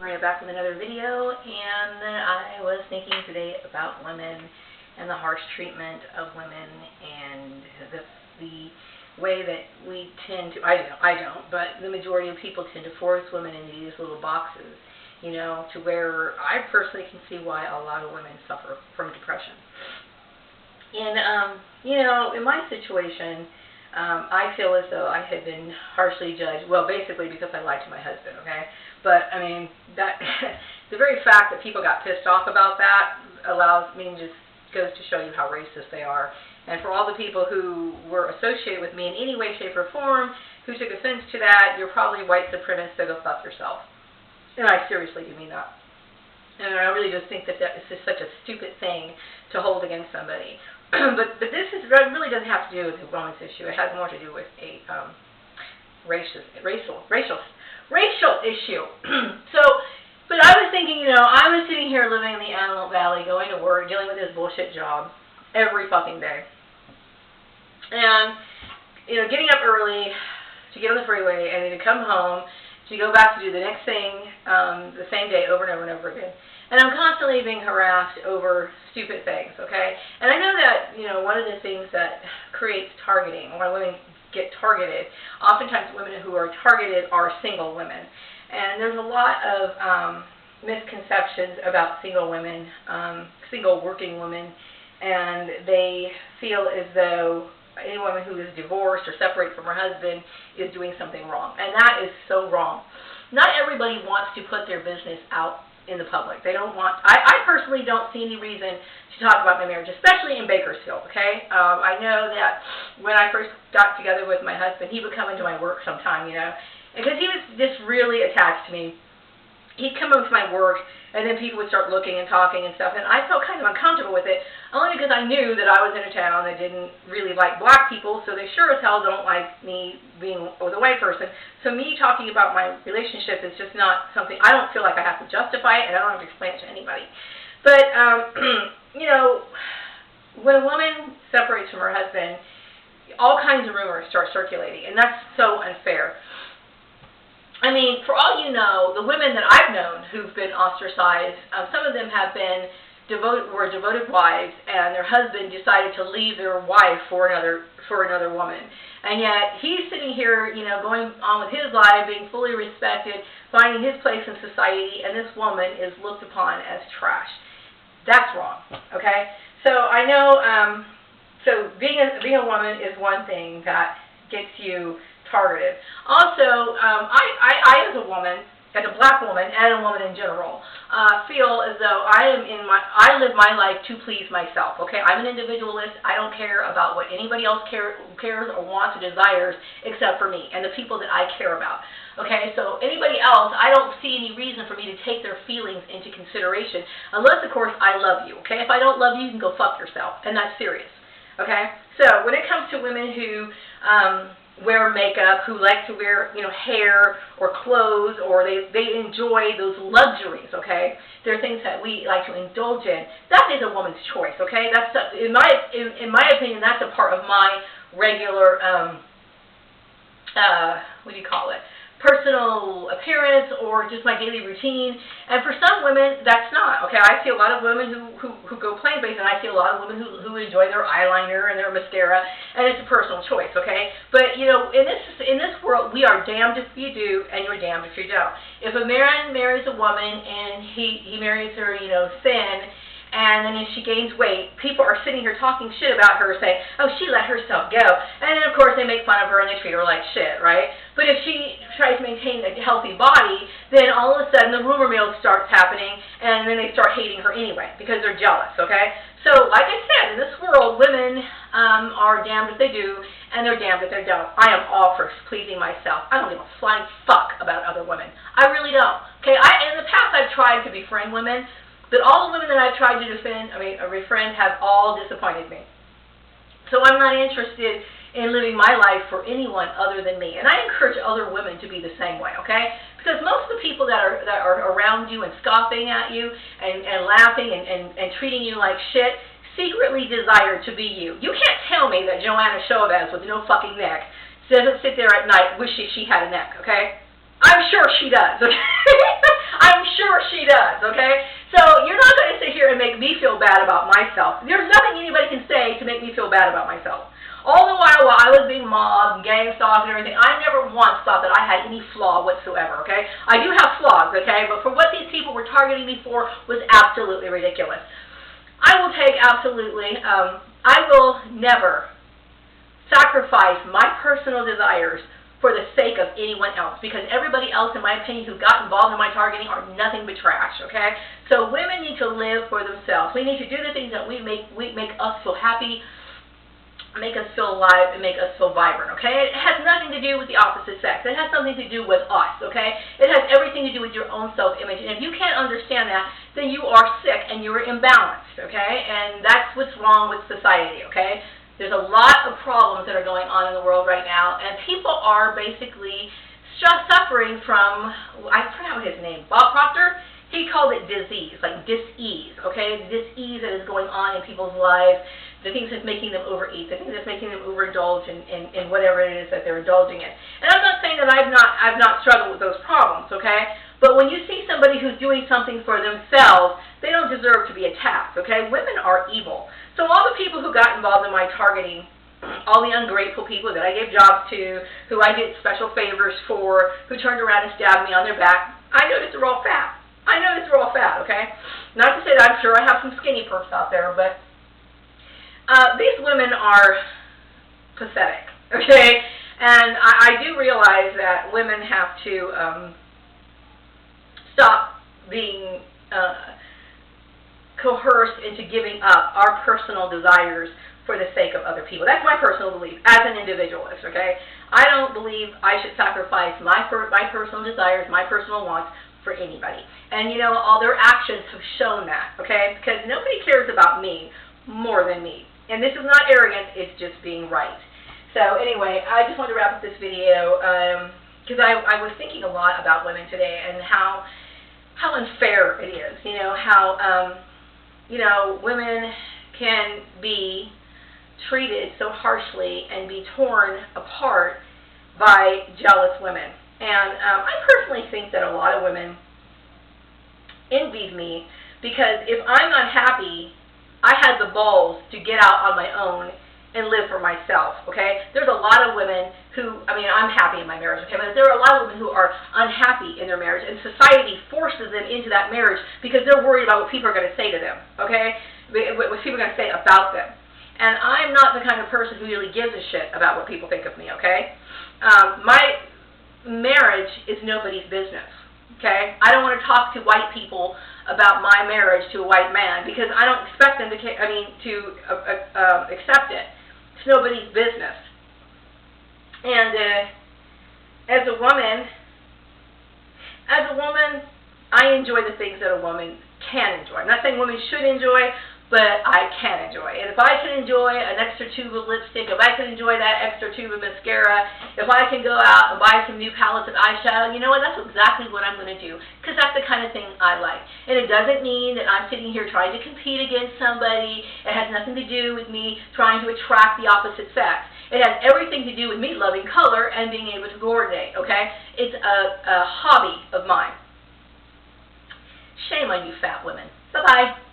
Maria back with another video, and I was thinking today about women and the harsh treatment of women and the way that we tend to, I don't, but the majority of people tend to force women into these little boxes, you know, to where I personally can see why a lot of women suffer from depression. And, you know, in my situation, I feel as though I had been harshly judged, well, basically because I lied to my husband, okay? But, I mean, that the very fact that people got pissed off about that just goes to show you how racist they are. And for all the people who were associated with me in any way, shape, or form, who took offense to that, you're probably white supremacists, so go fuck yourself. And I seriously do mean that. And I really just think that is just such a stupid thing to hold against somebody. But this really doesn't have to do with the woman's issue. It has more to do with a racial issue. But I was thinking, you know, I was sitting here living in the Antelope Valley, going to work, dealing with this bullshit job every fucking day. And, you know, getting up early to get on the freeway and then to come home to go back to do the next thing the same day over and over and over again. And I'm constantly being harassed over stupid things, okay? And I know that, you know, one of the things that creates targeting, why women get targeted, oftentimes women who are targeted are single women. And there's a lot of misconceptions about single women, single working women, and they feel as though any woman who is divorced or separated from her husband is doing something wrong. And that is so wrong. Not everybody wants to put their business out in the public. They don't want, I personally don't see any reason to talk about my marriage, especially in Bakersfield, okay? I know that when I first got together with my husband, he would come into my work sometime, you know, because he was just really attached to me. He'd come into my work, and then people would start looking and talking and stuff, and I felt kind of uncomfortable with it, only because I knew that I was in a town that didn't really like black people, so they sure as hell don't like me being with a white person. So me talking about my relationship is just not something, I don't feel like I have to justify it, and I don't have to explain it to anybody. But, you know, when a woman separates from her husband, all kinds of rumors start circulating, and that's so unfair. I mean, for all you know, the women that I've known who've been ostracized, some of them have been were devoted wives, and their husband decided to leave their wife for another woman. And yet he's sitting here, you know, going on with his life, being fully respected, finding his place in society, and this woman is looked upon as trash. That's wrong, okay? So I know, so being a woman is one thing that gets you targeted. Also, I as a woman, as a black woman, and a woman in general, feel as though I live my life to please myself, okay? I'm an individualist. I don't care about what anybody else cares or wants or desires except for me and the people that I care about, okay? So anybody else, I don't see any reason for me to take their feelings into consideration unless, of course, I love you, okay? If I don't love you, you can go fuck yourself, and that's serious, okay? So when it comes to women who wear makeup, who like to wear, you know, hair or clothes, or they enjoy those luxuries, okay? They're things that we like to indulge in. That is a woman's choice, okay? That's in my opinion, that's a part of my regular what do you call it? Personal appearance or just my daily routine. And for some women, that's not, okay? I see a lot of women who go plant-based, and I see a lot of women who enjoy their eyeliner and their mascara, and it's a personal choice, okay? But, you know, in this world, we are damned if you do, and you're damned if you don't. If a man marries a woman and he marries her, you know, thin, and then if she gains weight, people are sitting here talking shit about her, saying, oh, she let herself go. And then, of course, they make fun of her and they treat her like shit, right? But if she tries to maintain a healthy body, then all of a sudden the rumor mill starts happening, and then they start hating her anyway because they're jealous, okay? So, like I said, in this world, women are damned if they do, and they're damned if they don't. I am all for pleasing myself. I don't give a flying fuck about other women. I really don't, okay? In the past, I've tried to befriend women, but all the women that I've tried to befriend have all disappointed me. So I'm not interested in living my life for anyone other than me. And I encourage other women to be the same way, okay? Because most of the people that are around you and scoffing at you and laughing and treating you like shit secretly desire to be you. You can't tell me that Joanna Chavez with no fucking neck doesn't sit there at night wishing she had a neck, okay? I'm sure she does, okay? I'm sure she does, okay? So you're not going to sit here and make me feel bad about myself. There's nothing anybody can say to make me feel bad about myself. All the while I was being mobbed and gang stalked and everything, I never once thought that I had any flaw whatsoever, okay? I do have flaws, okay? But for what these people were targeting me for was absolutely ridiculous. I will take absolutely, I will never sacrifice my personal desires for the sake of anyone else, because everybody else, in my opinion, who got involved in my targeting are nothing but trash, okay? So women need to live for themselves. We need to do the things that make us feel happy, make us feel alive, and make us feel vibrant, okay? It has nothing to do with the opposite sex. It has something to do with us, okay? It has everything to do with your own self-image, and if you can't understand that, then you are sick and you are imbalanced, okay? And that's what's wrong with society, okay? There's a lot of problems that are going on in the world right now, and people are basically suffering from, I forgot his name, Bob Proctor. He called it disease, like dis-ease, okay? Dis-ease that is going on in people's lives, the things that's making them overeat, the things that's making them overindulge in whatever it is that they're indulging in. And I'm not saying that I've not struggled with those problems, okay? But when you see somebody who's doing something for themselves, they don't deserve to be attacked, okay? Women are evil. So all the people who got involved in my targeting, all the ungrateful people that I gave jobs to, who I did special favors for, who turned around and stabbed me on their back, I noticed they're all fat. I noticed they're all fat, okay? Not to say that I'm sure I have some skinny perps out there, but these women are pathetic, okay? And I do realize that women have to stop being coerced into giving up our personal desires for the sake of other people. That's my personal belief as an individualist, okay? I don't believe I should sacrifice my personal desires, my personal wants for anybody. And, you know, all their actions have shown that, okay? Because nobody cares about me more than me. And this is not arrogance, it's just being right. So, anyway, I just wanted to wrap up this video because I was thinking a lot about women today and how unfair it is, you know, how women can be treated so harshly and be torn apart by jealous women. And I personally think that a lot of women envy me because if I'm unhappy, I had the balls to get out on my own and live for myself, okay? There's a lot of women who, I mean, I'm happy in my marriage, okay, but there are a lot of women who are unhappy in their marriage, and society forces them into that marriage because they're worried about what people are going to say to them, okay? What people are going to say about them. And I'm not the kind of person who really gives a shit about what people think of me, okay? My marriage is nobody's business, okay? I don't want to talk to white people about my marriage to a white man because I don't expect them to accept it. It's nobody's business. And as a woman, I enjoy the things that a woman can enjoy. I'm not saying women should enjoy, but I can enjoy. And if I can enjoy an extra tube of lipstick, if I can enjoy that extra tube of mascara, if I can go out and buy some new palettes of eyeshadow, you know what, that's exactly what I'm going to do, because that's the kind of thing I like. And it doesn't mean that I'm sitting here trying to compete against somebody. It has nothing to do with me trying to attract the opposite sex. It has everything to do with me loving color and being able to coordinate, okay? It's a hobby of mine. Shame on you fat women. Bye-bye.